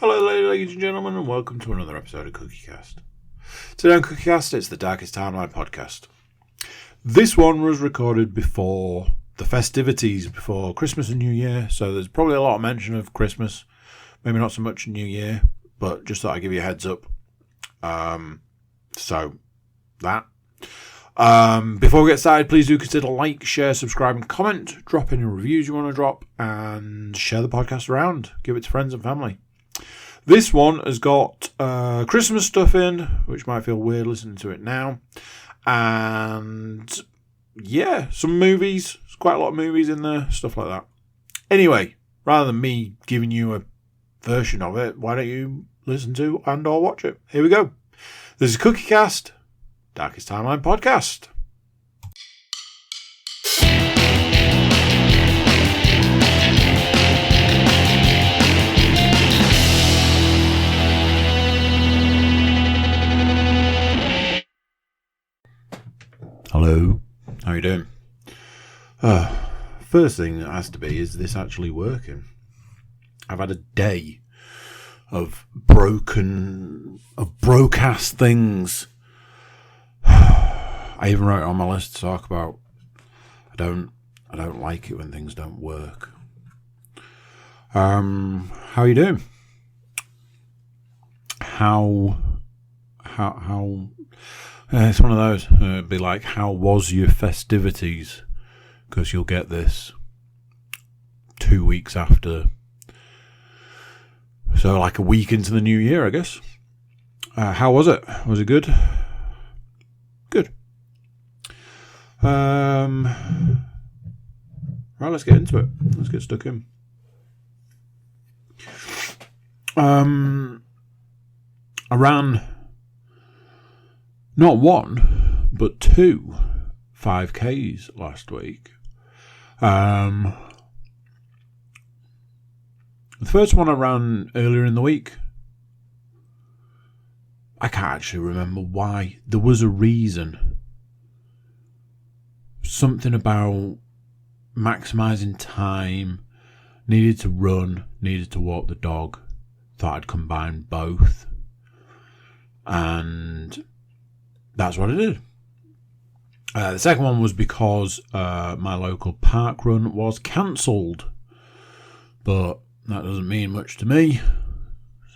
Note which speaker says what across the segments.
Speaker 1: Hello, ladies and gentlemen, and welcome to another episode of CookieCast. Today on CookieCast, it's the Darkest Timeline podcast. This one was recorded before the festivities, before Christmas and New Year, so there's probably a lot of mention of Christmas, maybe not so much New Year, but just thought I'd give you a heads up. Before we get started, please do consider like, share, subscribe, and comment. Drop any reviews you want to drop, and share the podcast around. Give it to friends and family. This one has got Christmas stuff in, which might feel weird listening to it now. And yeah, some movies. There's quite a lot of movies in there, stuff like that. Anyway, rather than me giving you a version of it, why don't you listen to and or watch it? Here we go. This is CookieCast, Darkest Timeline podcast. Hello, how are you doing? First thing that has to be, is this actually working? I've had a day of broke-ass things. I even wrote it on my list to talk about. I don't like it when things don't work. How are you doing? How it's one of those. It'd be like, how was your festivities? Because you'll get this 2 weeks after. So like a week into the new year, I guess. How was it? Was it good? Good. Right, let's get into it. Let's get stuck in. I ran not one, but 2 5Ks last week. The first one I ran earlier in the week. I can't actually remember why. There was a reason. Something about maximising time. Needed to run. Needed to walk the dog. Thought I'd combine both. And that's what I did. The second one was because my local park run was cancelled. But that doesn't mean much to me.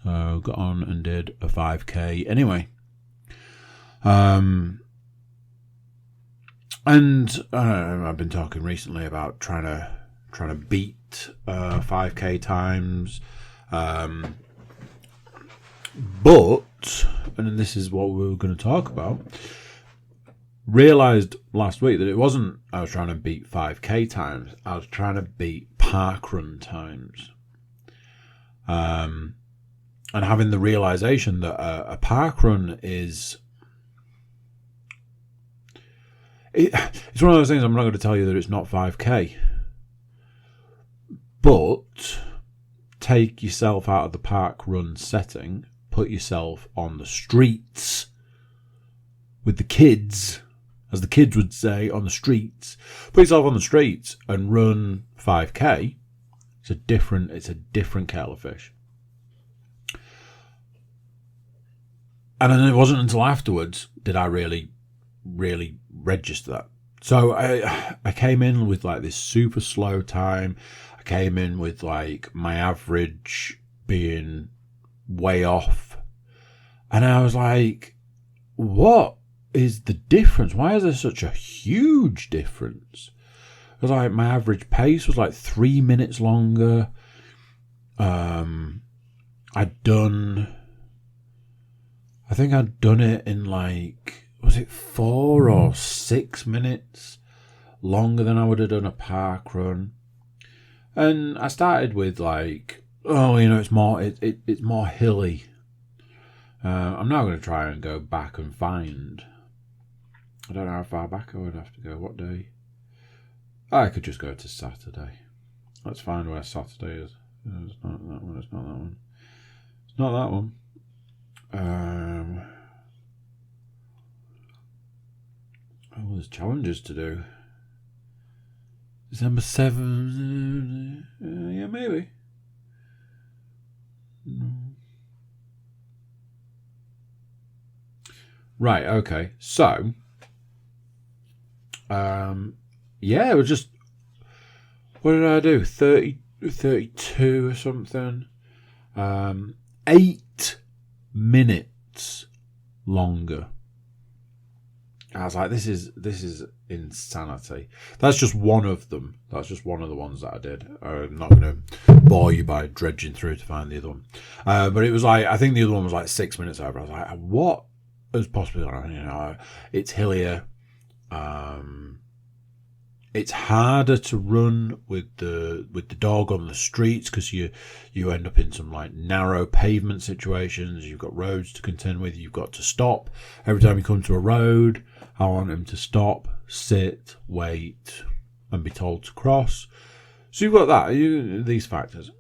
Speaker 1: So got on and did a 5K anyway. And I've been talking recently about trying to beat 5K times. But, and this is what we were going to talk about, realised last week that it wasn't I was trying to beat 5K times, I was trying to beat parkrun times. And having the realisation that a parkrun is... It's one of those things. I'm not going to tell you that it's not 5K. But take yourself out of the parkrun setting, put yourself on the streets with the kids, as the kids would say, on the streets. Put yourself on the streets and run 5K. It's a different kettle of fish. And then it wasn't until afterwards did I really register that. So I came in with like this super slow time. I came in with like my average being way off. And I was like, what is the difference? Why is there such a huge difference? It was like my average pace was like 3 minutes longer. I think I'd done it in like, was it 4 or 6 minutes longer than I would have done a park run. And I started with like, it's more hilly. I'm now going to try and go back and find. I don't know how far back I would have to go. What day? I could just go to Saturday. Let's find where Saturday is. It's not that one. It's not that one. It's not that one. There's challenges to do. December 7th. Yeah, maybe. Right, okay. So, it was just, what did I do? 30, 32 or something. 8 minutes longer. I was like, this is insanity. That's just one of them. That's just one of the ones that I did. I'm not going to bore you by dredging through to find the other one. But it was like, I think the other one was like 6 minutes over. I was like, what has possibly gone on? It's hillier. It's harder to run with the dog on the streets because you end up in some like narrow pavement situations. You've got roads to contend with. You've got to stop every time you come to a road. I want him to stop, sit, wait, and be told to cross. So you've got that. These factors.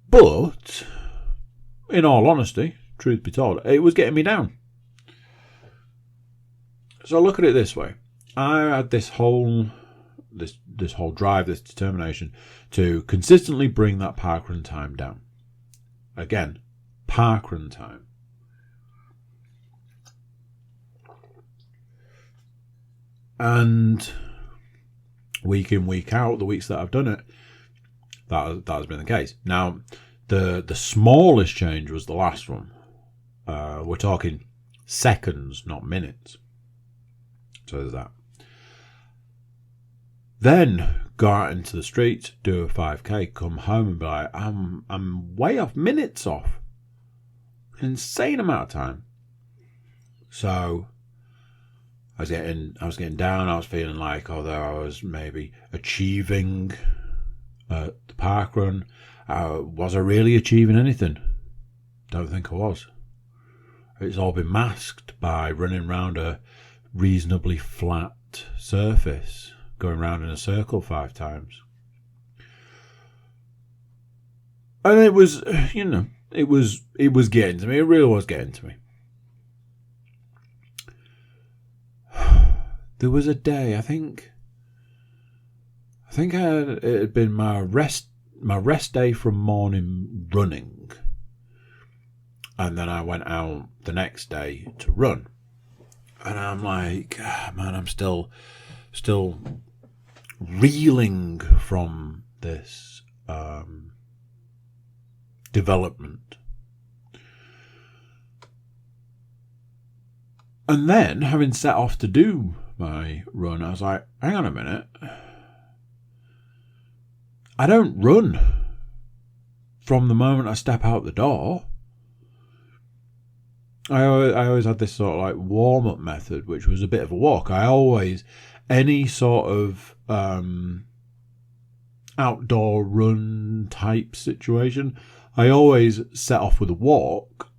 Speaker 1: But in all honesty, truth be told, it was getting me down. So look at it this way. I had this whole drive, this determination to consistently bring that parkrun time down. Again, parkrun time. And week in, week out, the weeks that I've done it, that has been the case. Now, the smallest change was the last one. We're talking seconds, not minutes. So there's that. Then go out into the street, do a 5k, come home and be like, I'm way off, minutes off. An insane amount of time. So I was getting down. I was feeling like, although I was maybe achieving the parkrun, was I really achieving anything? Don't think I was. It's all been masked by running around a reasonably flat surface, going round in a circle 5 times. And it was, it was getting to me. It really was getting to me. There was a day, I think it had been my rest day from morning running, and then I went out the next day to run. And I'm like, man, I'm still reeling from this development. And then, having set off to do my run, I was like, hang on a minute. I don't run from the moment I step out the door. I always had this sort of like warm-up method, which was a bit of a walk. Any sort of outdoor run type situation, I always set off with a walk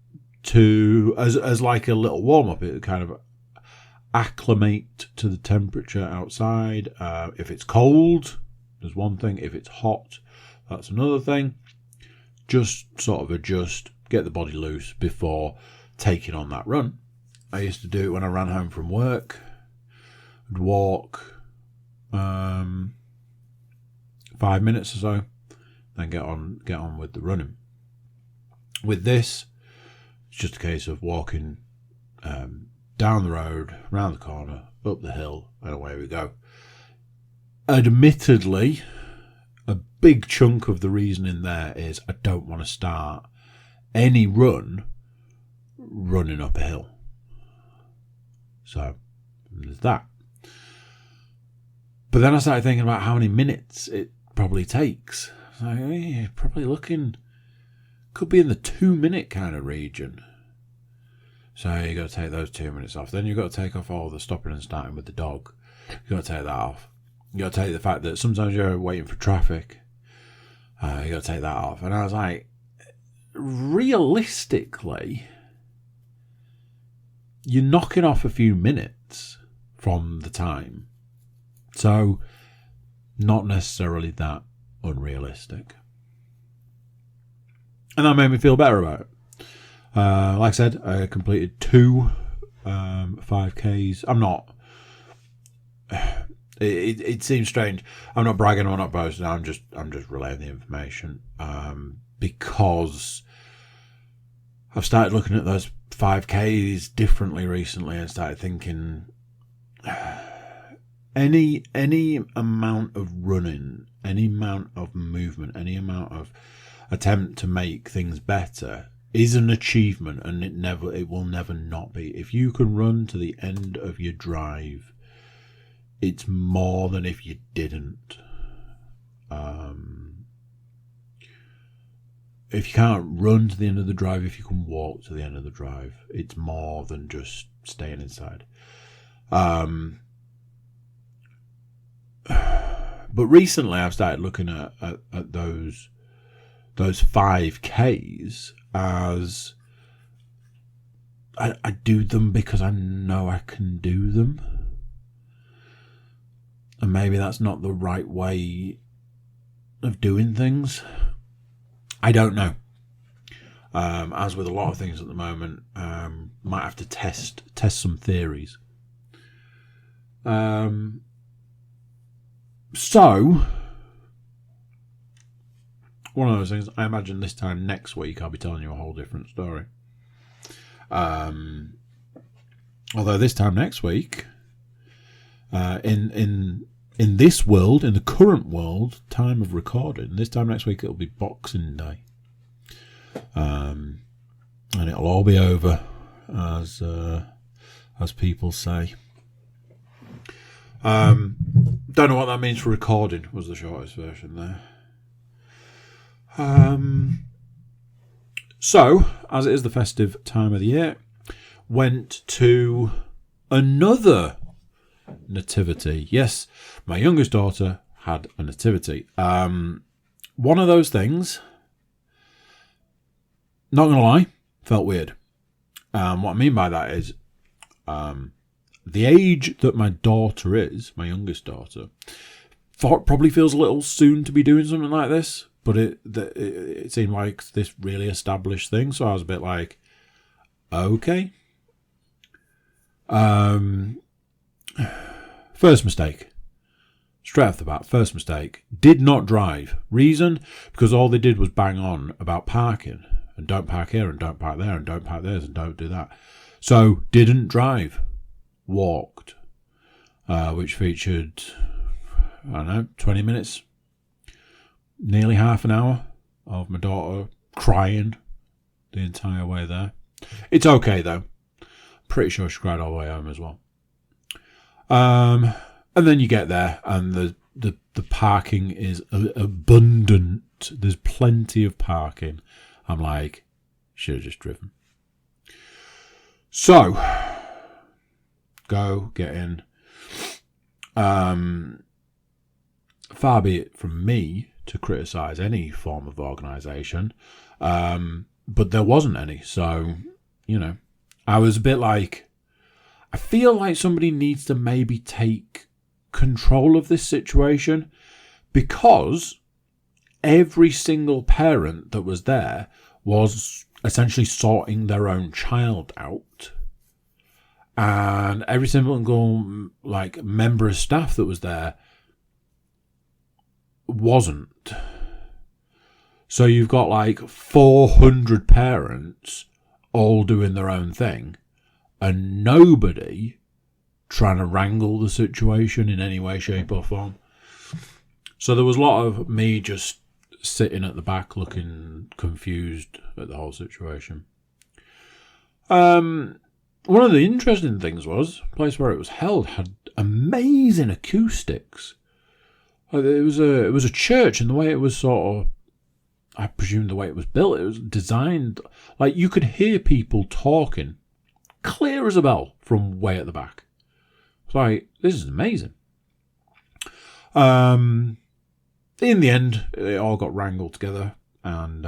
Speaker 1: as like a little warm-up. It kind of acclimate to the temperature outside. If it's cold, there's one thing. If it's hot, that's another thing. Just sort of adjust, get the body loose before taking on that run. I used to do it when I ran home from work. I'd walk 5 minutes or so, then get on with the running. With this, it's just a case of walking down the road, round the corner, up the hill, and away we go. Admittedly, a big chunk of the reasoning there is I don't want to start any run running up a hill. So there's that. But then I started thinking about how many minutes it probably takes. So probably could be in the 2-minute kind of region. So you got to take those 2 minutes off. Then you've got to take off all the stopping and starting with the dog. You've got to take that off. You got to take the fact that sometimes you're waiting for traffic. You got to take that off. And I was like, realistically, you're knocking off a few minutes from the time. So, not necessarily that unrealistic. And that made me feel better about it. Like I said, I completed 2 5Ks. I'm not... It seems strange. I'm not bragging, I'm not boasting. I'm just relaying the information, because I've started looking at those 5Ks differently recently and started thinking any amount of running, any amount of movement, any amount of attempt to make things better is an achievement, and it will never not be. If you can run to the end of your drive, it's more than if you didn't. If you can't run to the end of the drive, if you can walk to the end of the drive, it's more than just staying inside. But recently I've started looking at those 5Ks as I do them because I know I can do them. And maybe that's not the right way of doing things. I don't know. As with a lot of things at the moment, might have to test some theories. So, one of those things, I imagine this time next week I'll be telling you a whole different story. Although this time next week, in this world, in the current world, time of recording, this time next week it'll be Boxing Day. And it'll all be over, as people say. Don't know what that means for recording, was the shortest version there. So, as it is the festive time of the year, went to another nativity. Yes, my youngest daughter had a nativity. One of those things, not going to lie, felt weird. What I mean by that is the age that my daughter is, my youngest daughter, probably feels a little soon to be doing something like this, but it seemed like this really established thing, so I was a bit like, okay. First mistake. Straight off the bat, first mistake. Did not drive. Reason? Because all they did was bang on about parking. And don't park here, and don't park there, and don't park there, and don't do that. So, didn't drive. Walked. Which featured, 20 minutes. Nearly half an hour of my daughter crying the entire way there. It's okay, though. Pretty sure she cried all the way home as well. And then you get there, and the parking is abundant. There's plenty of parking. I'm like, should have just driven. So, go, get in. Far be it from me to criticise any form of organisation, but there wasn't any. So, I was a bit like, I feel like somebody needs to maybe take control of this situation, because every single parent that was there was essentially sorting their own child out, and every single member of staff that was there wasn't. So you've got 400 parents all doing their own thing, and nobody trying to wrangle the situation in any way, shape or form. So there was a lot of me just sitting at the back looking confused at the whole situation. One of the interesting things was, the place where it was held had amazing acoustics. It was a church, and the way it was sort of, I presume the way it was built, it was designed, you could hear people talking clear as a bell from way at the back. It's like, this is amazing. In the end, it all got wrangled together, and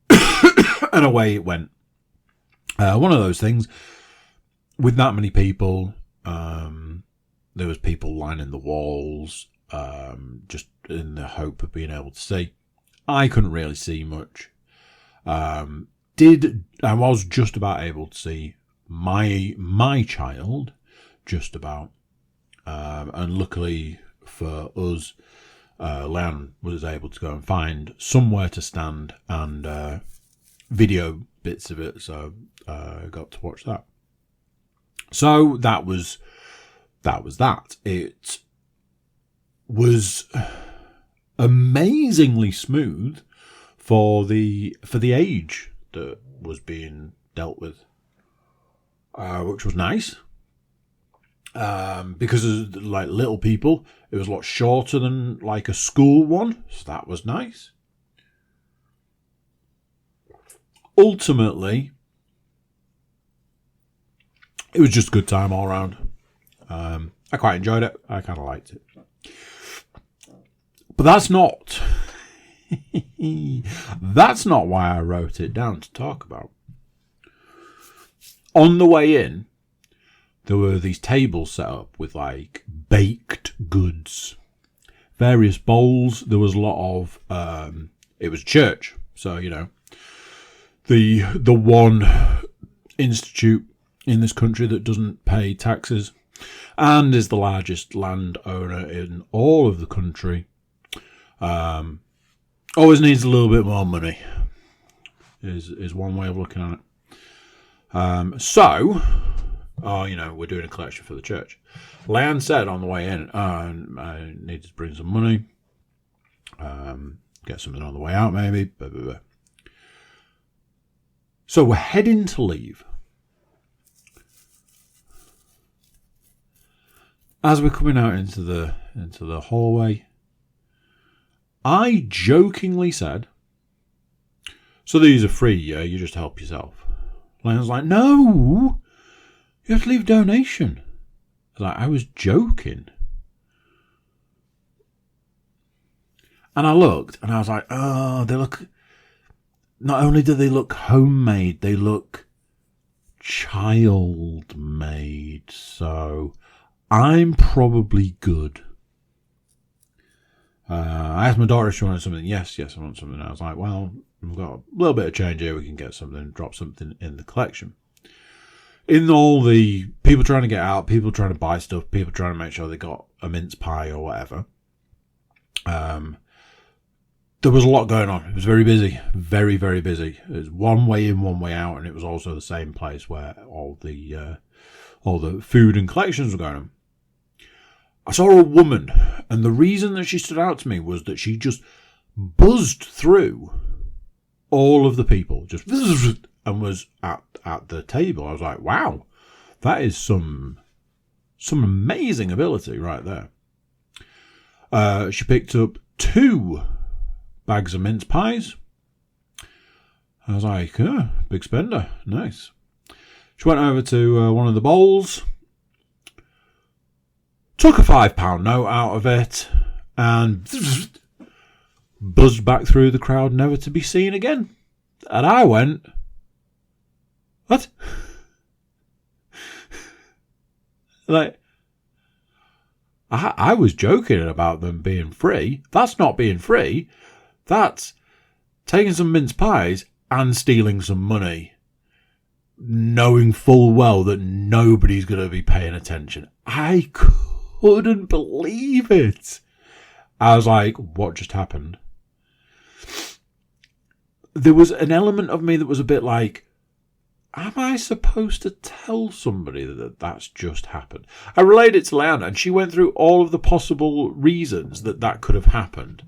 Speaker 1: and away it went. One of those things, with that many people, there was people lining the walls, just in the hope of being able to see. I couldn't really see much. I was just about able to see my child, just about, and luckily for us, Leanne was able to go and find somewhere to stand and video bits of it, so I got to watch that. So that was that. It was amazingly smooth for the age that was being dealt with, which was nice. Because of like Little People, it was a lot shorter than like a school one, so that was nice. Ultimately, it was just a good time all around. I quite enjoyed it. I kind of liked it. But that's not why I wrote it down to talk about. On the way in, there were these tables set up with like baked goods, various bowls. There was a lot of it was church, so you know, the one institute in this country that doesn't pay taxes and is the largest landowner in all of the country. Always needs a little bit more money. Is one way of looking at it. We're doing a collection for the church. Leanne said on the way in, I needed to bring some money, get something on the way out maybe. Blah, blah, blah. So we're heading to leave. As we're coming out into the hallway, I jokingly said, "So these are free, yeah? You just help yourself." Leanne's like, "No, you have to leave a donation." I was joking. And I looked and I was like, oh, they look, not only do they look homemade, they look child made. So I'm probably good. I asked my daughter if she wanted something. Yes, I want something. I was like, well, we've got a little bit of change here. We can get something, drop something in the collection. In all the people trying to get out, people trying to buy stuff, people trying to make sure they got a mince pie or whatever, there was a lot going on. It was very busy, very, very busy. It was one way in, one way out, and it was also the same place where all the food and collections were going on. I saw a woman, and the reason that she stood out to me was that she just buzzed through all of the people, just and was at the table. I was like, wow, that is some amazing ability right there. She picked up 2 bags of mince pies. I was like, oh, big spender, nice. She went over to one of the bowls, took a £5 note out of it, and buzzed back through the crowd, never to be seen again. And I went, what? Like, I was joking about them being free. That's not being free. That's taking some mince pies and stealing some money, knowing full well that nobody's going to be paying attention. I couldn't believe it. I was like, what just happened? There was an element of me that was a bit like, am I supposed to tell somebody that that's just happened? I relayed it to Leanna, and she went through all of the possible reasons that could have happened.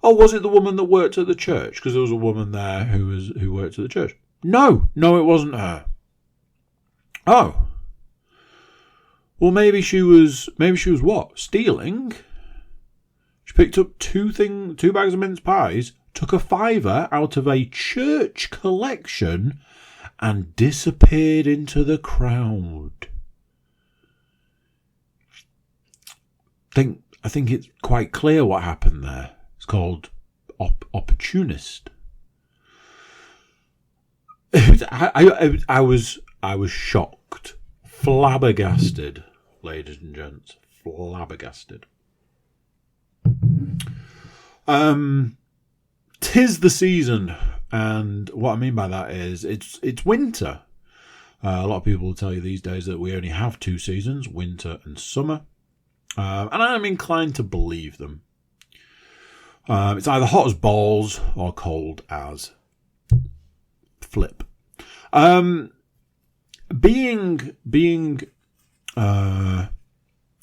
Speaker 1: Oh, was it the woman that worked at the church? Because there was a woman there who worked at the church. No, it wasn't her. Oh. Well, maybe she was what? Stealing? She picked up 2 bags of mince pies, took a £5 out of a church collection, and disappeared into the crowd. I think it's quite clear what happened there. It's called opportunist. I was shocked, flabbergasted, ladies and gents, flabbergasted. 'Tis the season, and what I mean by that is it's winter. A lot of people will tell you these days that we only have 2 seasons, winter and summer, and I'm inclined to believe them. It's either hot as balls or cold as flip. Being of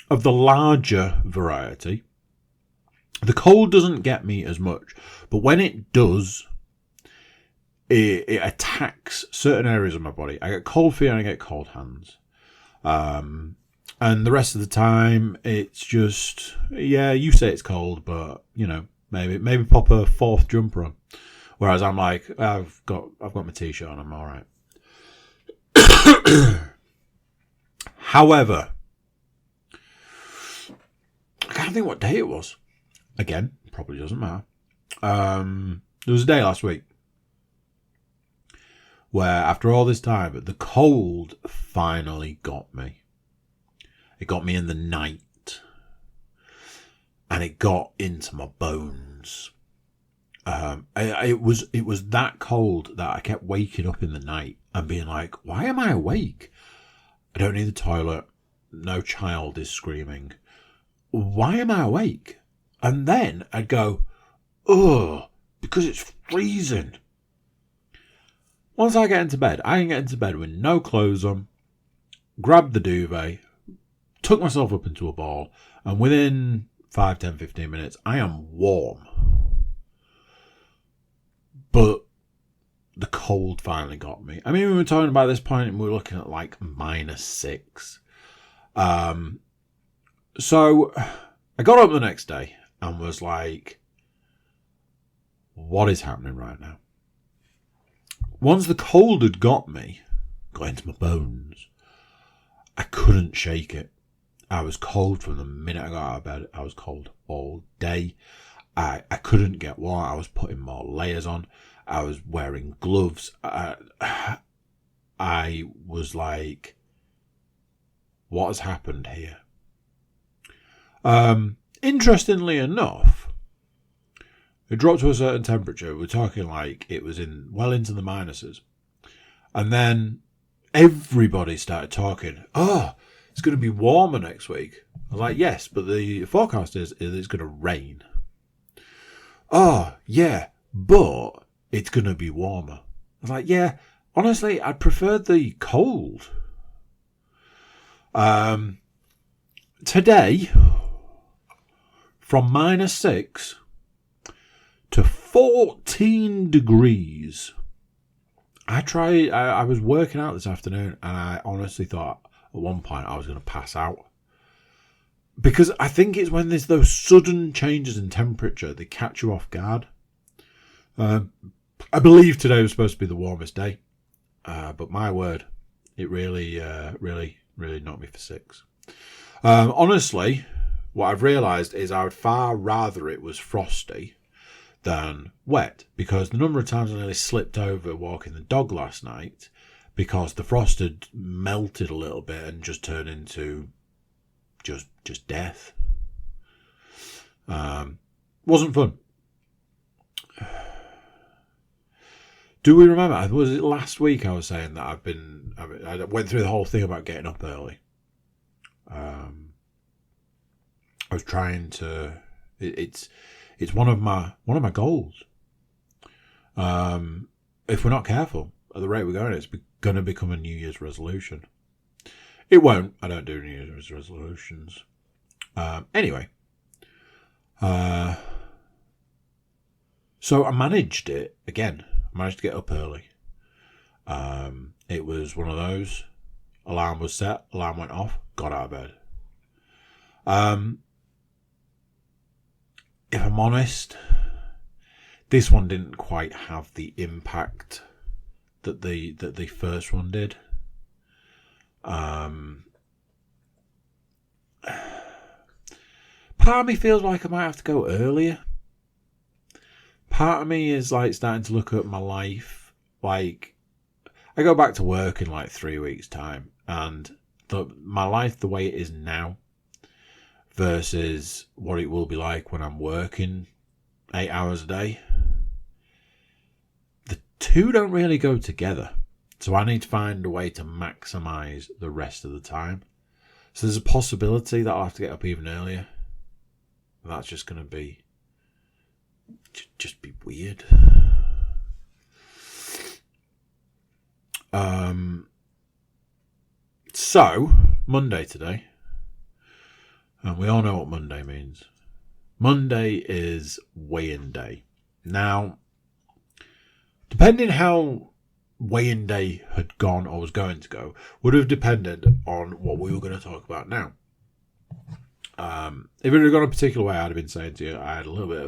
Speaker 1: the larger variety, the cold doesn't get me as much, but when it does, it attacks certain areas of my body. I get cold feet and I get cold hands. And the rest of the time, it's just, yeah, you say it's cold, but, you know, maybe pop a fourth jumper on. Whereas I'm like, I've got my t-shirt on, I'm all right. However, I can't think what day it was. Again, probably doesn't matter. There was a day last week where, after all this time, the cold finally got me. It got me in the night, and it got into my bones. It was that cold that I kept waking up in the night and being like, why am I awake? I don't need the toilet. No child is screaming. Why am I awake? And then I'd go, ugh, because it's freezing. Once I get into bed, I can get into bed with no clothes on, grab the duvet, tuck myself up into a ball, and within 5, 10, 15 minutes, I am warm. But the cold finally got me. I mean, we were talking about this point and we were looking at like -6. So I got up the next day and was like, what is happening right now? Once the cold had got me, got into my bones, I couldn't shake it. I was cold from the minute I got out of bed. I was cold all day. I couldn't get warm. I was putting more layers on. I was wearing gloves. I was like, what has happened here? Interestingly enough, it dropped to a certain temperature. We're talking like it was well into the minuses. And then everybody started talking, oh, it's going to be warmer next week. I was like, yes, but the forecast is it's going to rain. Oh, yeah, but it's going to be warmer. I was like, yeah, honestly, I'd prefer the cold. Today, from -6 to 14 degrees. I was working out this afternoon and I honestly thought at one point I was going to pass out. Because I think it's when there's those sudden changes in temperature, they catch you off guard. I believe today was supposed to be the warmest day. But my word, it really knocked me for 6. Honestly, what I've realised is I would far rather it was frosty than wet, because the number of times I nearly slipped over walking the dog last night because the frost had melted a little bit and just turned into just death. Wasn't fun. Do we remember? Was it last week I was saying that I went through the whole thing about getting up early. I was trying to. It's one of my goals. If we're not careful, at the rate we're going, it's going to become a New Year's resolution. It won't. I don't do New Year's resolutions. Anyway. So I managed it again. I managed to get up early. It was one of those. Alarm was set. Alarm went off. Got out of bed. If I'm honest, this one didn't quite have the impact that the first one did. Part of me feels like I might have to go earlier. Part of me is like starting to look at my life. Like, I go back to work in like 3 weeks' time, and my life the way it is now versus what it will be like when I'm working 8 hours a day. The two don't really go together. So I need to find a way to maximise the rest of the time. So there's a possibility that I'll have to get up even earlier. And that's just going to be just be weird. So, Monday today. And we all know what Monday means. Monday is weigh-in day. Now, depending how weigh-in day had gone or was going to go, would have depended on what we were going to talk about now. If it had gone a particular way, I'd have been saying to you, I had a little bit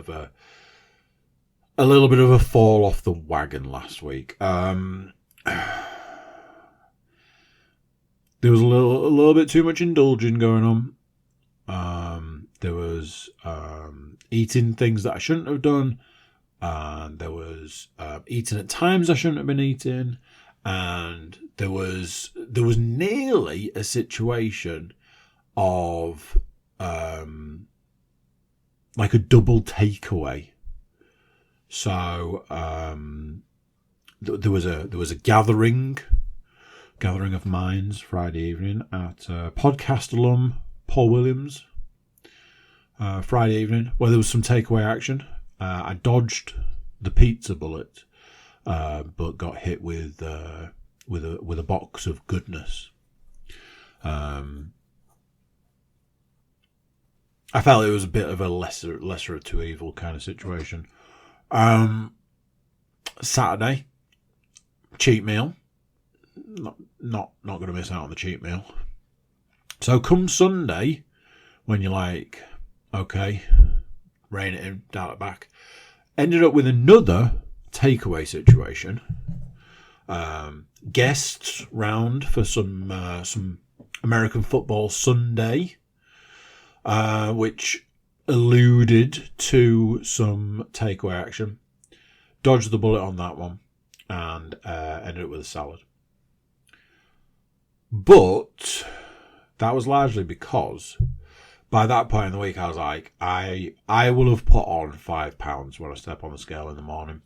Speaker 1: of a fall off the wagon last week. There was a little bit too much indulging going on. There was eating things that I shouldn't have done. There was eating at times I shouldn't have been eating. And there was nearly a situation of like a double takeaway. So there was a gathering of minds Friday evening at podcast alum Paul Williams. Friday evening, where there was some takeaway action. I dodged the pizza bullet, but got hit with a box of goodness. I felt it was a bit of a lesser of two evil kind of situation. Saturday, cheat meal. Not going to miss out on the cheat meal. So come Sunday, when you're like, okay, rein it in, dial it back, ended up with another takeaway situation. Guests round for some American football Sunday, which alluded to some takeaway action. Dodged the bullet on that one and ended up with a salad. But that was largely because by that point in the week I was like, I will have put on 5 pounds when I step on the scale in the morning.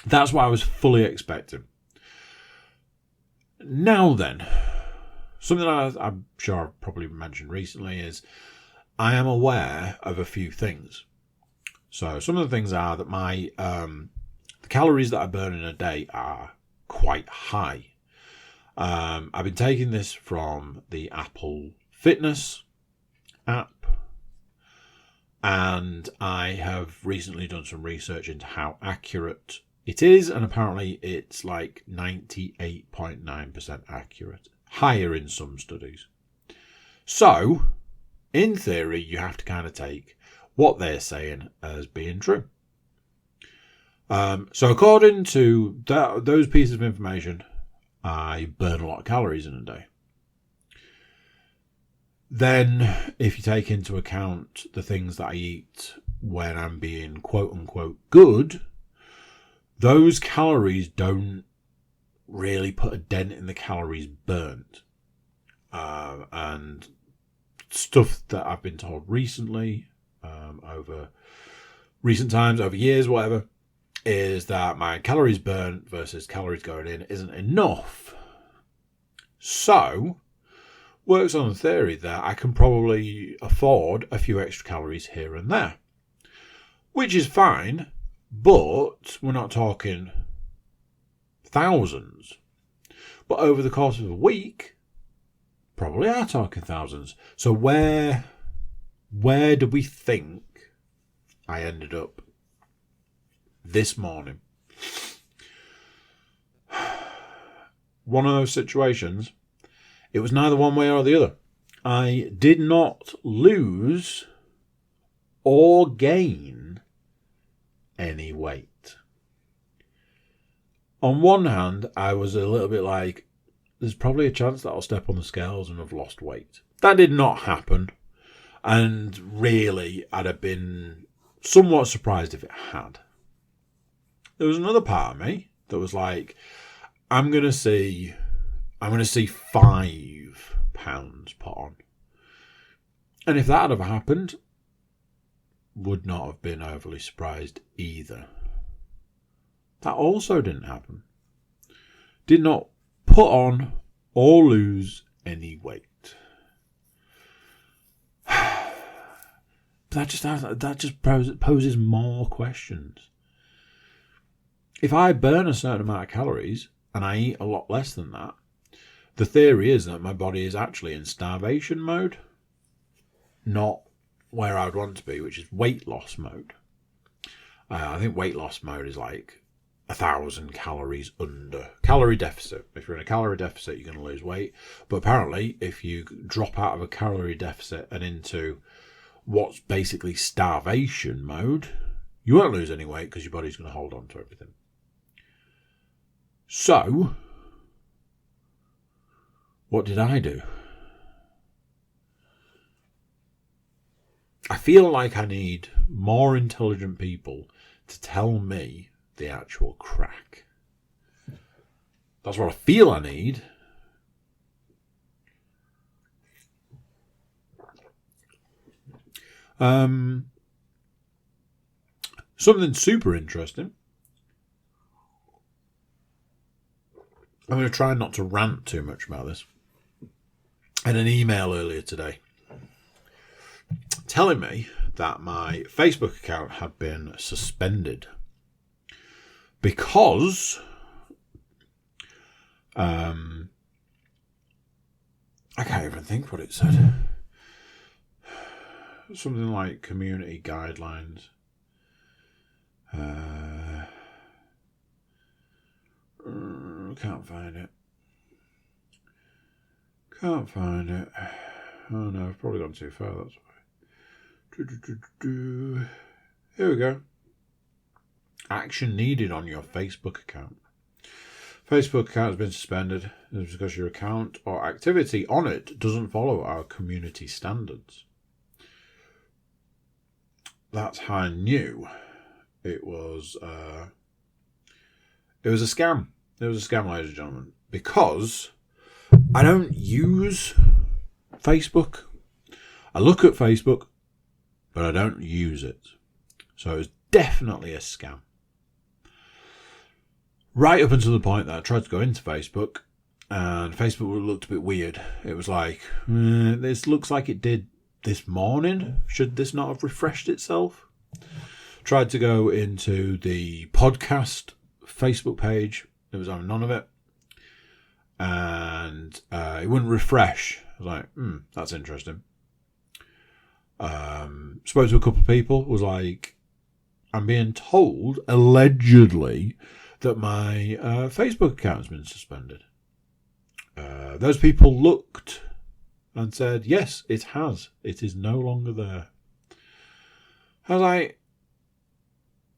Speaker 1: That's what I was fully expecting. Now then, something I'm sure I've probably mentioned recently is I am aware of a few things. So some of the things are that my the calories that I burn in a day are quite high. I've been taking this from the Apple Fitness app, and I have recently done some research into how accurate it is, and apparently it's like 98.9% accurate, higher in some studies. So, in theory, you have to kind of take what they're saying as being true. So according to those pieces of information, I burn a lot of calories in a day. Then, if you take into account the things that I eat when I'm being quote-unquote good, those calories don't really put a dent in the calories burnt. And stuff that I've been told recently, over recent times, over years, whatever, is that my calories burnt versus calories going in isn't enough. So, works on the theory that I can probably afford a few extra calories here and there. Which is fine, but we're not talking thousands. But over the course of a week, probably are talking thousands. So where do we think I ended up this morning? One of those situations, it was neither one way or the other. I did not lose or gain any weight. On one hand, I was a little bit like, there's probably a chance that I'll step on the scales and have lost weight. That did not happen. And really, I'd have been somewhat surprised if it had. There was another part of me that was like, I'm going to see 5 pounds put on. And if that had ever happened, would not have been overly surprised either. That also didn't happen. Did not put on or lose any weight. That just poses more questions. If I burn a certain amount of calories and I eat a lot less than that, the theory is that my body is actually in starvation mode, not where I would want to be, which is weight loss mode. I think weight loss mode is like 1,000 calories under. Calorie deficit. If you're in a calorie deficit, you're going to lose weight. But apparently, if you drop out of a calorie deficit and into what's basically starvation mode, you won't lose any weight because your body's going to hold on to everything. So, what did I do? I feel like I need more intelligent people to tell me the actual crack. That's what I feel I need. Something super interesting. I'm going to try not to rant too much about this. I had an email earlier today telling me that my Facebook account had been suspended because I can't even think what it said. Something like community guidelines. Can't find it. Oh no, I've probably gone too far, that's why. Here we go. Action needed on your Facebook account. Facebook account has been suspended. This is because your account or activity on it doesn't follow our community standards. That's how I knew it was a scam. It was a scam, ladies and gentlemen, because I don't use Facebook. I look at Facebook, but I don't use it. So it was definitely a scam. Right up until the point that I tried to go into Facebook, and Facebook looked a bit weird. It was like, this looks like it did this morning. Should this not have refreshed itself? Tried to go into the podcast Facebook page. There was none of it. And it wouldn't refresh. I was like, that's interesting. Spoke to a couple of people. Was like, I'm being told, allegedly, that my Facebook account has been suspended. Those people looked and said, yes, it has. It is no longer there. I was like,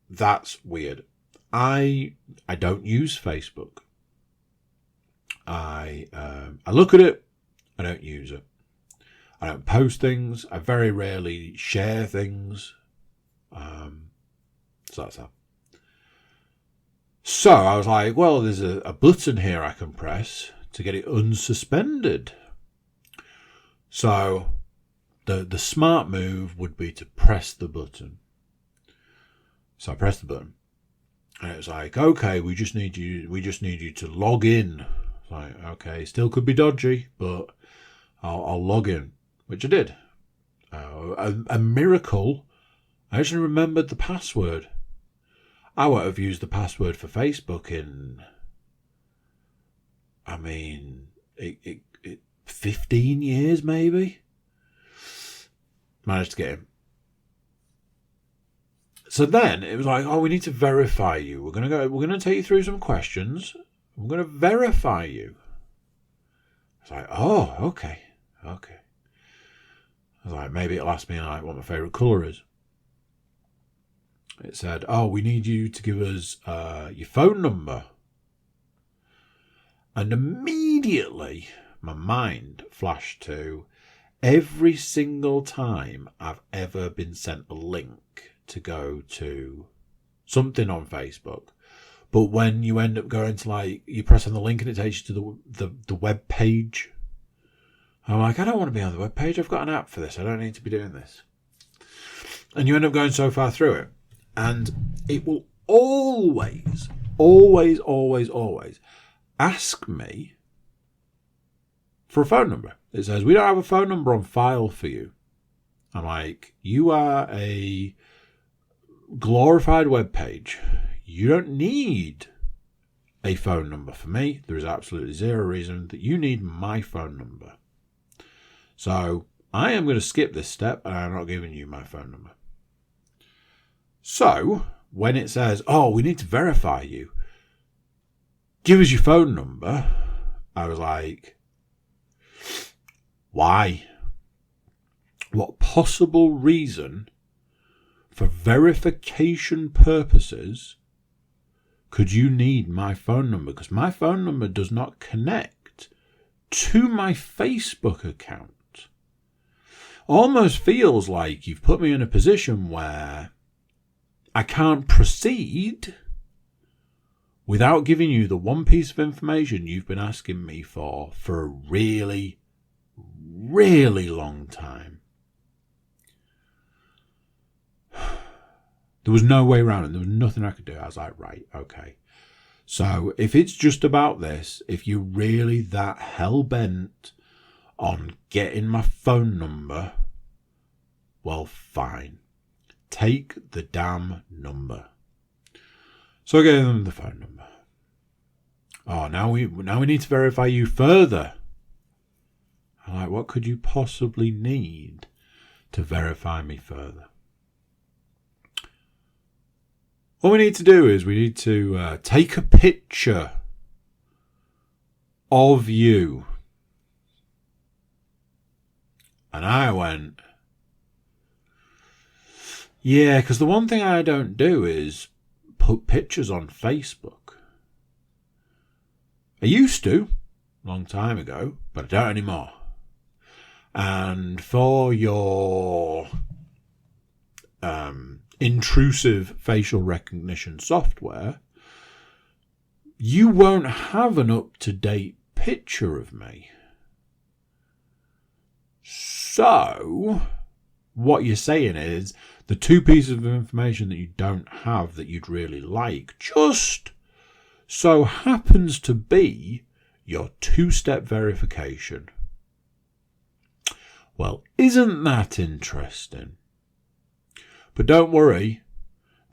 Speaker 1: that's weird. I don't use Facebook. I look at it. I don't use it. I don't post things. I very rarely share things. So that's that. So I was like, well, there's a button here I can press to get it unsuspended. So the smart move would be to press the button. So I pressed the button. And it was like, okay, we just need you to log in. It's like, okay, still could be dodgy, but I'll log in, which I did. A miracle. I actually remembered the password. I won't have used the password for Facebook in, 15 years maybe. Managed to get in. So then it was like, oh, we need to verify you. We're gonna take you through some questions. We're gonna verify you. It's like, oh, okay. I was like, maybe it'll ask me like what my favourite colour is. It said, oh, we need you to give us your phone number. And immediately my mind flashed to every single time I've ever been sent a link to go to something on Facebook. But when you end up going to like, you press on the link and it takes you to the web page. I'm like, I don't want to be on the web page. I've got an app for this. I don't need to be doing this. And you end up going so far through it. And it will always ask me for a phone number. It says, we don't have a phone number on file for you. I'm like, you are a glorified web page. You don't need a phone number for me. There is absolutely zero reason that you need my phone number. So I am going to skip this step and I'm not giving you my phone number. So when it says, oh, we need to verify you, give us your phone number, I was like, why? What possible reason for verification purposes could you need my phone number? Because my phone number does not connect to my Facebook account. Almost feels like you've put me in a position where I can't proceed without giving you the one piece of information you've been asking me for a really, really long time. There was no way around it. There was nothing I could do. I was like, right, okay. So if it's just about this, if you're really that hell-bent on getting my phone number, well, fine. Take the damn number. So I gave them the phone number. Oh, now we need to verify you further. I'm like, what could you possibly need to verify me further? All we need to do is we need to take a picture of you. And I went, yeah, because the one thing I don't do is put pictures on Facebook. I used to, a long time ago, but I don't anymore. And for your intrusive facial recognition software, you won't have an up-to-date picture of me. So what you're saying is the two pieces of information that you don't have that you'd really like just so happens to be your two-step verification. Well, isn't that interesting? But don't worry,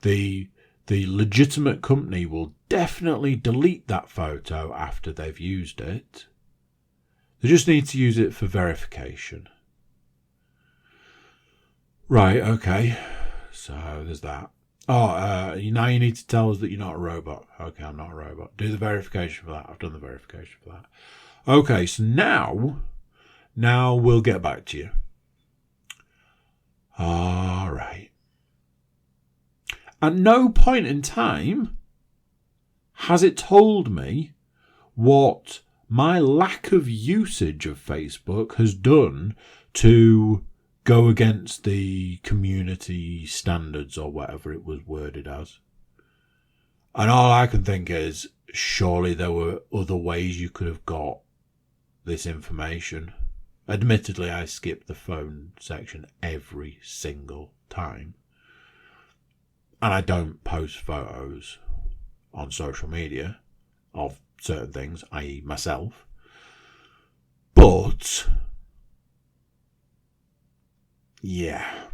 Speaker 1: the legitimate company will definitely delete that photo after they've used it. They just need to use it for verification. Right, okay. So there's that. Oh, now you need to tell us that you're not a robot. Okay, I'm not a robot. Do the verification for that. I've done the verification for that. Okay, so now we'll get back to you. All right. At no point in time has it told me what my lack of usage of Facebook has done to go against the community standards or whatever it was worded as. And all I can think is, surely there were other ways you could have got this information. Admittedly, I skip the phone section every single time. And I don't post photos on social media of certain things, i.e. myself. But yeah.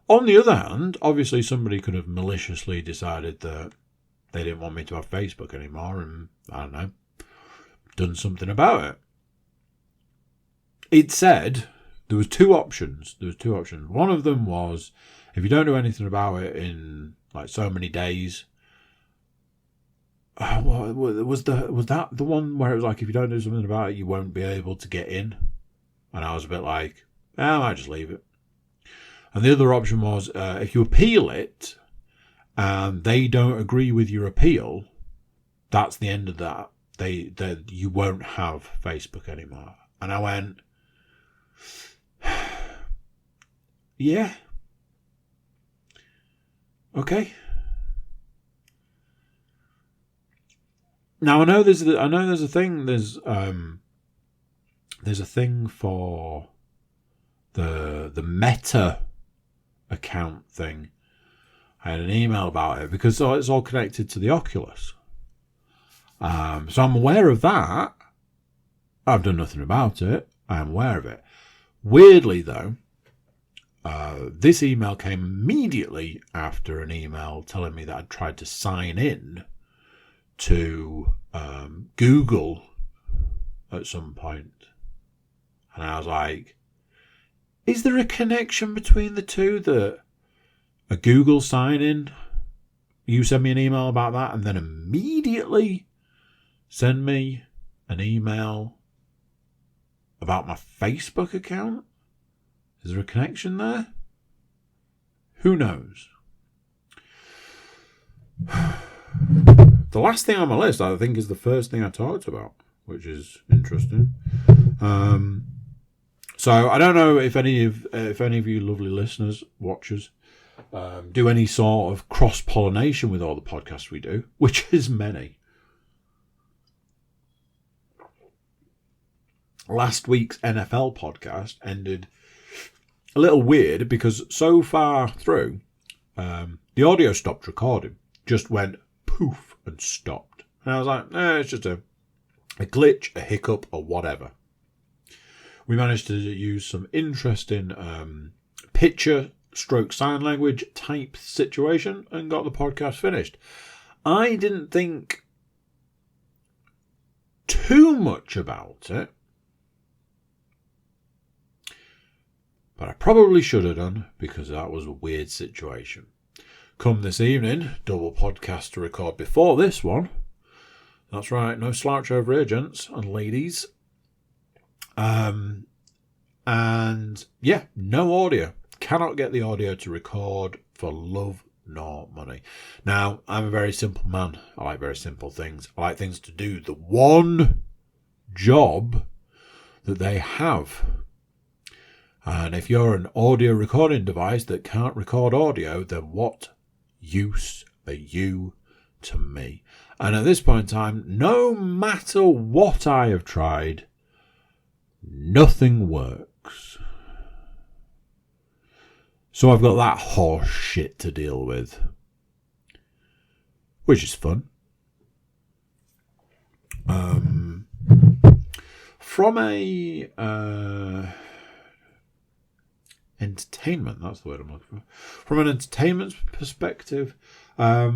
Speaker 1: On the other hand, obviously somebody could have maliciously decided that they didn't want me to have Facebook anymore and, I don't know, done something about it. It said there was two options. One of them was, if you don't do anything about it in like so many days, was that the one where it was like, if you don't do something about it, you won't be able to get in? And I was a bit like, I might just leave it. And the other option was, if you appeal it and they don't agree with your appeal, that's the end of that. You won't have Facebook anymore. And I went, yeah. Okay. Now I know there's a thing. There's a thing for the Meta account thing. I had an email about it because it's all connected to the Oculus. So I'm aware of that. I've done nothing about it. I am aware of it. Weirdly, though, this email came immediately after an email telling me that I'd tried to sign in to Google at some point. And I was like, is there a connection between the two, that a Google sign-in, you send me an email about that, and then immediately send me an email about my Facebook account? Is there a connection there? Who knows? The last thing on my list, I think, is the first thing I talked about, which is interesting. So I don't know if any of you lovely listeners, watchers, do any sort of cross-pollination with all the podcasts we do, which is many. Last week's NFL podcast ended a little weird because so far through, the audio stopped recording. Just went poof and stopped. And I was like, it's just a glitch, a hiccup, or whatever. We managed to use some interesting picture stroke sign language type situation and got the podcast finished. I didn't think too much about it, but I probably should have done, because that was a weird situation. Come this evening, double podcast to record before this one. That's right, no slouch over here, gents and ladies. And yeah, no audio. Cannot get the audio to record for love nor money. Now, I'm a very simple man. I like very simple things. I like things to do the one job that they have. And if you're an audio recording device that can't record audio, then what use are you to me? And at this point in time, no matter what I have tried, nothing works. So I've got that horse shit to deal with, which is fun. From a entertainment, that's the word I'm looking for. From an entertainment perspective, I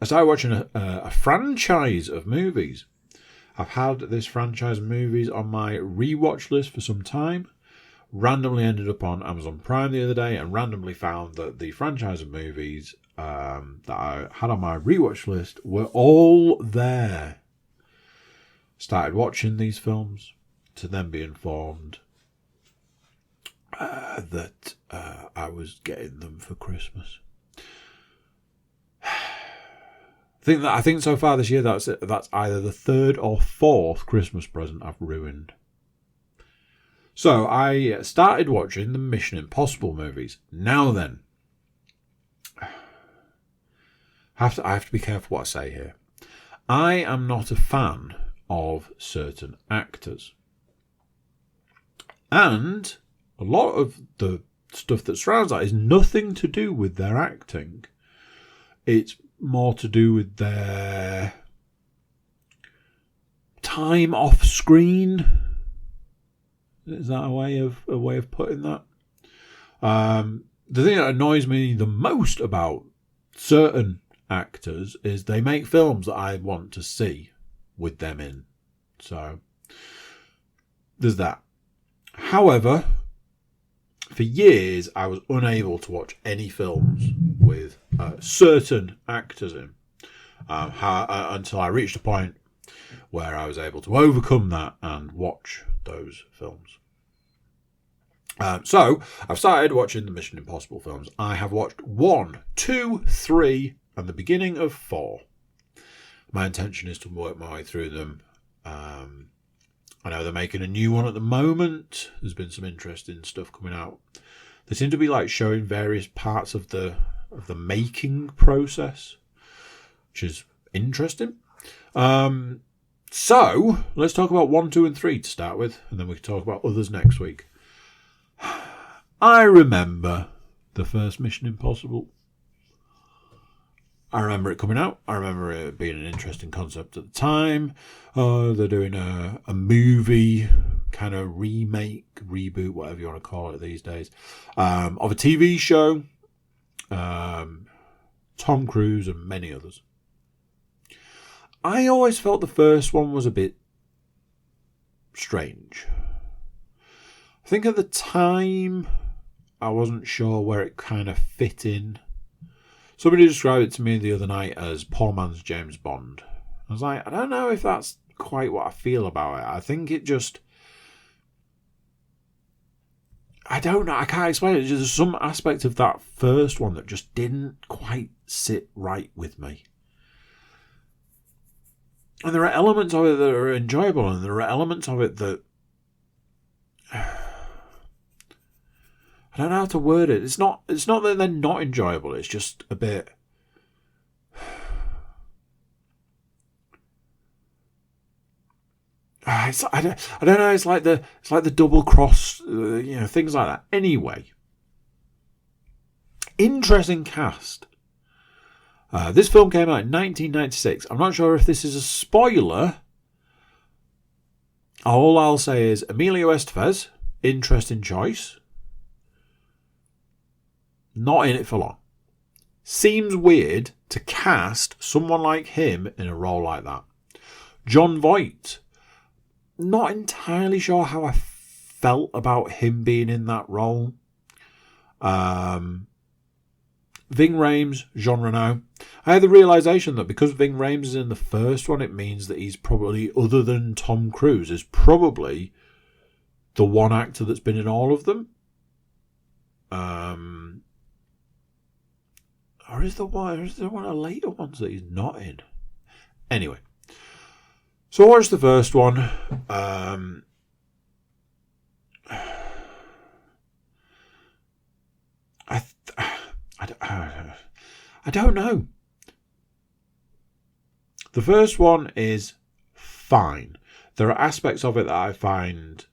Speaker 1: started watching a franchise of movies. I've had this franchise of movies on my rewatch list for some time. Randomly ended up on Amazon Prime the other day and randomly found that the franchise of movies that I had on my rewatch list were all there. Started watching these films to then be informed that I was getting them for Christmas. I think so far this year that's either the third or fourth Christmas present I've ruined. So I started watching the Mission Impossible movies. Now then, I have to be careful what I say here. I am not a fan of certain actors. And a lot of the stuff that surrounds that is nothing to do with their acting. It's more to do with their time off screen. Is that a way of putting that? The thing that annoys me the most about certain actors is they make films that I want to see with them in. So there's that. However, for years I was unable to watch any films with certain actors in until I reached a point where I was able to overcome that and watch those films. So I've started watching the Mission Impossible films. I have watched 1, 2, 3 and the beginning of 4. My intention is to work my way through them. I know they're making a new one at the moment. There's been some interesting stuff coming out. They seem to be like showing various parts of the making process, which is interesting. So let's talk about 1, 2, and 3 to start with, and then we can talk about others next week. I remember the first Mission Impossible. I remember it coming out. I remember it being an interesting concept at the time. They're doing a movie, kind of remake, reboot, whatever you want to call it these days, of a TV show. Tom Cruise and many others. I always felt the first one was a bit strange. I think at the time, I wasn't sure where it kind of fit in. Somebody described it to me the other night as poor man's James Bond. I was like, I don't know if that's quite what I feel about it. I think it just... I don't know. I can't explain it. There's some aspect of that first one that just didn't quite sit right with me. And there are elements of it that are enjoyable, and there are elements of it that... I don't know how to word it. It's not that they're not enjoyable. It's just a bit... I don't know. It's like the double cross, things like that. Anyway, interesting cast. This film came out in 1996. I'm not sure if this is a spoiler. All I'll say is Emilio Estevez, interesting choice. Not in it for long. Seems weird to cast someone like him in a role like that. Jon Voight. Not entirely sure how I felt about him being in that role. Ving Rhames, Jean Reno. I had the realisation that because Ving Rhames is in the first one, it means that he's probably, other than Tom Cruise, is probably the one actor that's been in all of them. Or is there one of the later ones that he's not in? Anyway. So I watched the first one. I don't know. The first one is fine. There are aspects of it that I find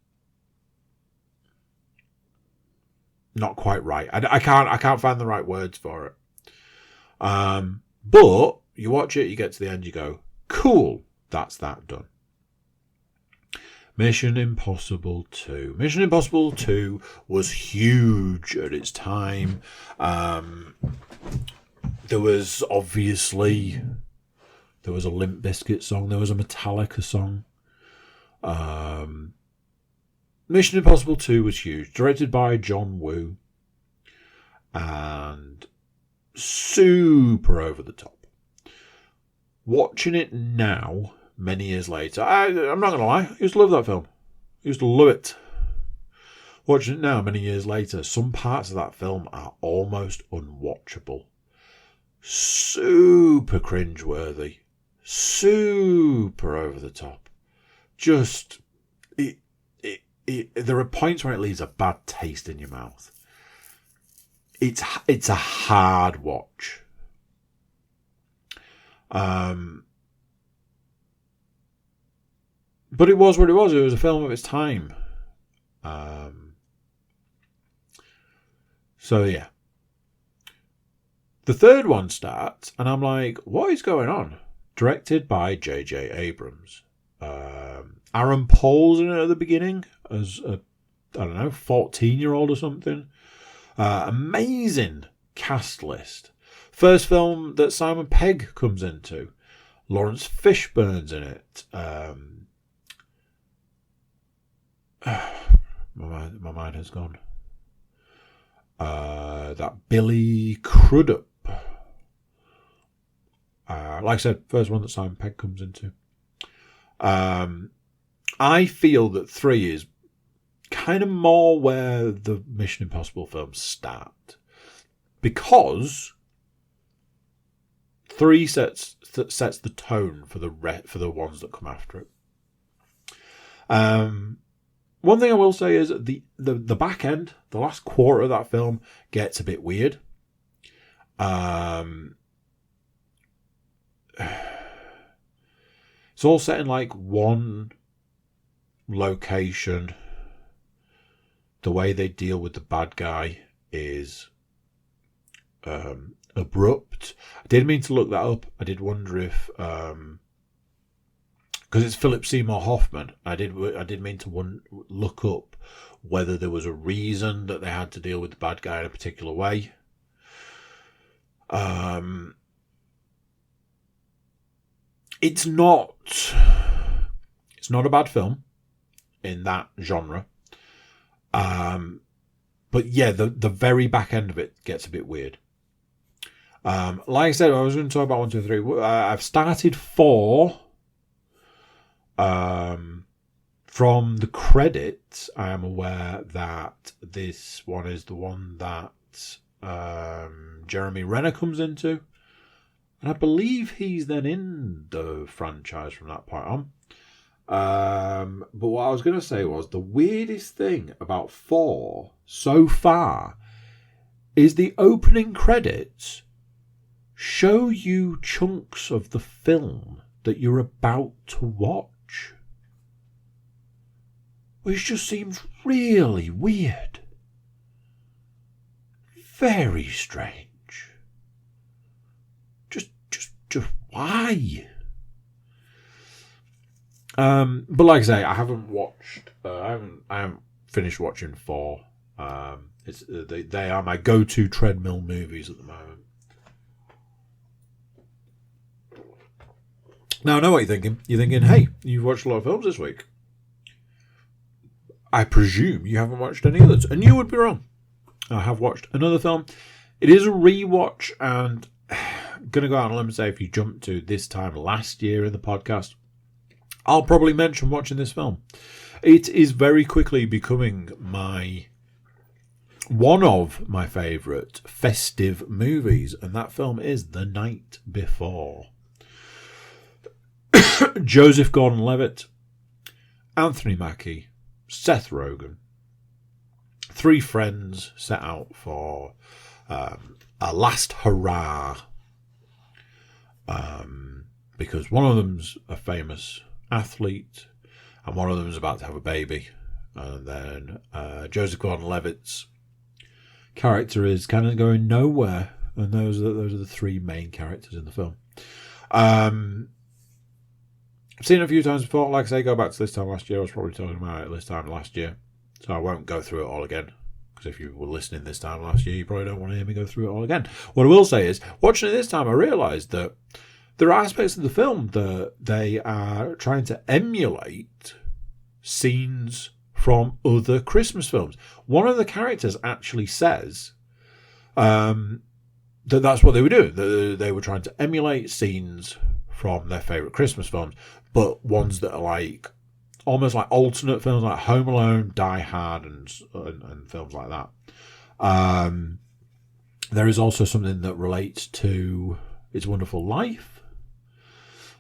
Speaker 1: not quite right. I can't find the right words for it. But you watch it, you get to the end, you go, cool, that's that done. Mission Impossible 2. Mission Impossible 2 was huge at its time. There was a Limp Bizkit song. There was a Metallica song. Mission Impossible 2 was huge. Directed by John Woo. And super over the top. Watching it now, many years later, I'm not going to lie, I used to love that film. I used to love it. Watching it now, many years later, some parts of that film are almost unwatchable. Super cringeworthy. Super over the top. Just, there are points where it leaves a bad taste in your mouth. It's a hard watch. But it was what it was. It was a film of its time. So yeah. The third one starts, and I'm like, what is going on? Directed by J.J. Abrams. Aaron Paul's in it at the beginning as a, 14-year-old or something. Amazing cast list. First film that Simon Pegg comes into. Lawrence Fishburne's in it. My mind has gone. That Billy Crudup. Like I said, first one that Simon Pegg comes into. I feel that 3 is kind of more where the Mission Impossible films start. Because 3 sets the tone for the ones that come after it. One thing I will say is the back end, the last quarter of that film gets a bit weird. It's all set in like one location. The way they deal with the bad guy is abrupt. I did mean to look that up. I did wonder if because it's Philip Seymour Hoffman. I did mean to look up whether there was a reason that they had to deal with the bad guy in a particular way. It's not a bad film in that genre. But yeah, the very back end of it gets a bit weird. Like I said, I was going to talk about 1, 2, 3. I've started 4. From the credits, I am aware that this one is the one that Jeremy Renner comes into. And I believe he's then in the franchise from that point on. But what I was going to say was the weirdest thing about 4 so far is the opening credits show you chunks of the film that you're about to watch. Which just seems really weird. Very strange. Just why? But like I say, I haven't watched. I haven't finished watching 4. They are my go-to treadmill movies at the moment. Now I know what you're thinking. You're thinking, hey, you've watched a lot of films this week. I presume you haven't watched any others, and you would be wrong. I have watched another film. It is a rewatch, and I'm going to go out on a limb and say if you jump to this time last year in the podcast, I'll probably mention watching this film. It is very quickly becoming one of my favourite festive movies, and that film is The Night Before. Joseph Gordon-Levitt, Anthony Mackie, Seth Rogen, 3 friends set out for a last hurrah, because one of them's a famous athlete and one of them's about to have a baby, and then Joseph Gordon-Levitt's character is kind of going nowhere, and those are the 3 main characters in the film. I've seen it a few times before. Like I say, go back to this time last year. I was probably talking about it this time last year. So I won't go through it all again. Because if you were listening this time last year, you probably don't want to hear me go through it all again. What I will say is, watching it this time, I realised that there are aspects of the film that they are trying to emulate scenes from other Christmas films. One of the characters actually says that's what they were doing. They were trying to emulate scenes from their favourite Christmas films, but ones that are like almost like alternate films, like Home Alone, Die Hard, and films like that. There is also something that relates to It's a Wonderful Life,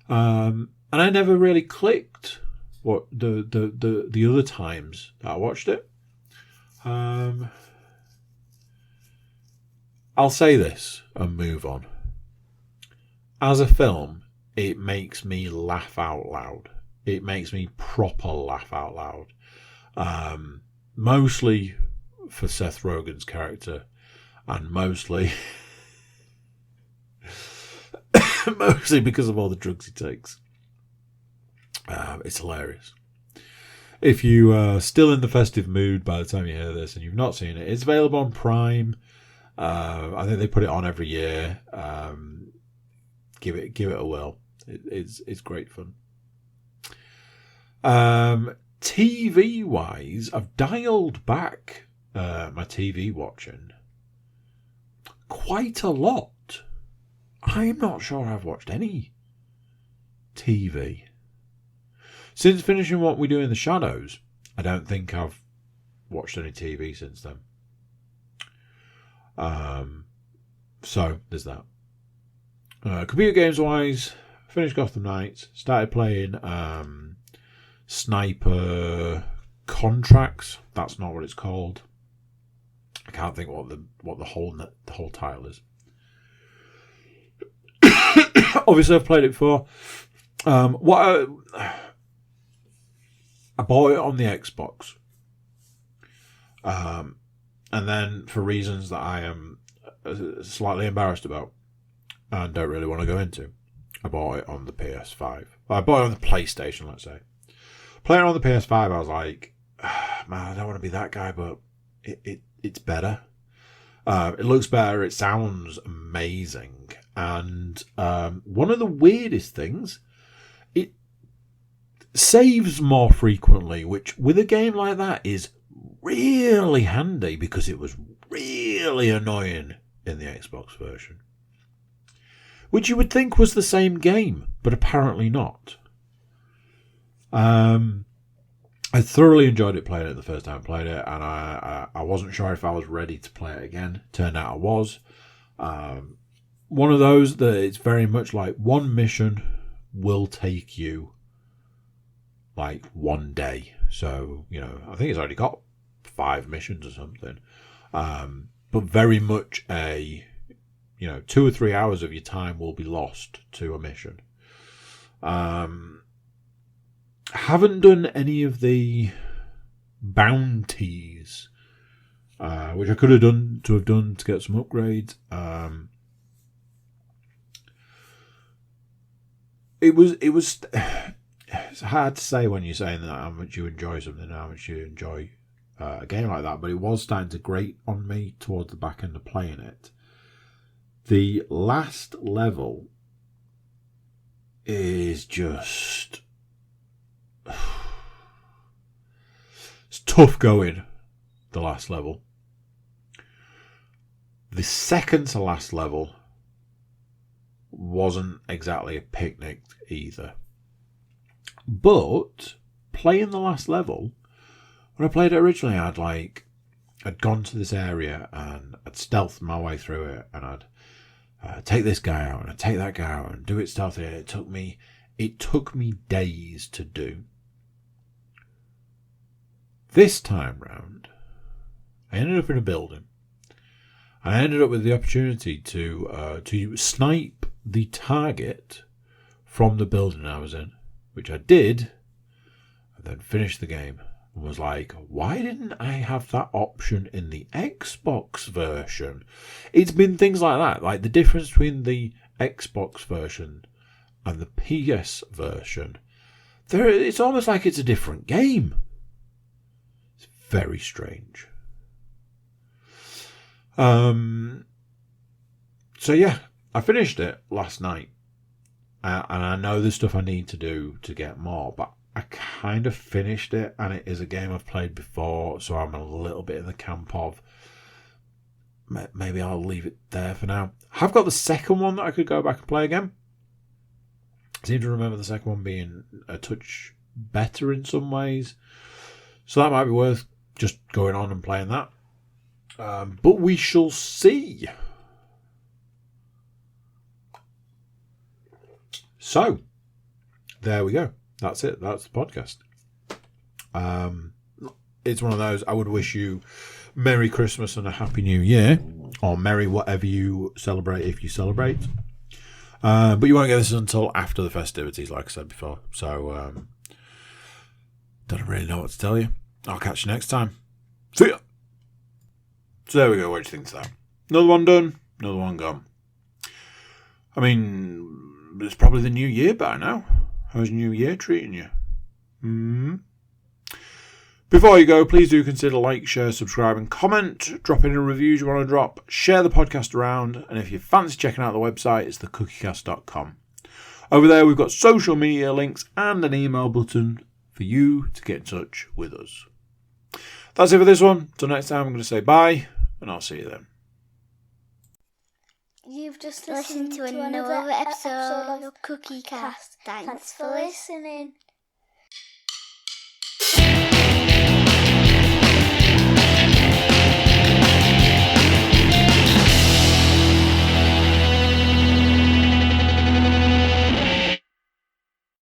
Speaker 1: and I never really clicked what the other times that I watched it. I'll say this and move on. As a film, it makes me laugh out loud. It makes me proper laugh out loud. Mostly for Seth Rogen's character, and mostly because of all the drugs he takes. It's hilarious. If you are still in the festive mood by the time you hear this and you've not seen it, it's available on Prime. I think they put it on every year. Give it a whirl. It's great fun. TV wise, I've dialed back my TV watching quite a lot. I'm not sure I've watched any TV since finishing What We Do in the Shadows. I don't think I've watched any TV since then. So there's that. Computer games wise, finished Gotham Knights, started playing Sniper Contracts. That's not what it's called. I can't think what the whole title is. Obviously, I've played it before. I bought it on the Xbox, and then for reasons that I am slightly embarrassed about and don't really want to go into, I bought it on the PS5. I bought it on the PlayStation, let's say. Playing on the PS5, I was like, man, I don't want to be that guy, but it's better. It looks better. It sounds amazing. And one of the weirdest things saves more frequently, which with a game like that is really handy because it was really annoying in the Xbox version. Which you would think was the same game, but apparently not. I thoroughly enjoyed it playing it the first time I played it, and I wasn't sure if I was ready to play it again. Turned out I was. One of those that it's very much like one mission will take you like one day. So, I think it's already got 5 missions or something. But very much 2 or 3 hours of your time will be lost to a mission. Haven't done any of the bounties, which I could have done to get some upgrades. It's hard to say when you're saying that how much you enjoy something, how much you enjoy a game like that, but it was starting to grate on me towards the back end of playing it. The last level is just... it's tough going, the last level. The second to last level wasn't exactly a picnic either. But playing the last level, when I played it originally, I'd gone to this area and I'd stealthed my way through it, and I'd take this guy out and I'd take that guy out and do it stealthily. It took me days to do. This time round, I ended up in a building. I ended up with the opportunity to snipe the target from the building I was in, which I did, and then finished the game. And was like, why didn't I have that option in the Xbox version? It's been things like that, like the difference between the Xbox version and the PS version. It's almost like it's a different game. It's very strange. So yeah, I finished it last night, and I know there's stuff I need to do to get more, but I kind of finished it, and it is a game I've played before, so I'm a little bit in the camp of maybe I'll leave it there for now. I've got the second one that I could go back and play again. I seem to remember the second one being a touch better in some ways, so that might be worth just going on and playing that. But we shall see. So, there we go. That's it. That's the podcast. It's one of those, I would wish you Merry Christmas and a Happy New Year, or Merry whatever you celebrate if you celebrate. But you won't get this until after the festivities, like I said before. So, don't really know what to tell you. I'll catch you next time. See ya! So there we go. What do you think of that? Another one done, another one gone. I mean, it's probably the new year by now. How's New Year treating you? Before you go, please do consider like, share, subscribe and comment. Drop any reviews you want to drop. Share the podcast around. And if you fancy checking out the website, it's thecookiecast.com. Over there we've got social media links and an email button for you to get in touch with us. That's it for this one. Till next time, I'm going to say bye, and I'll see you then.
Speaker 2: You've just listened to another episode of Cookie Cast. Thanks for listening.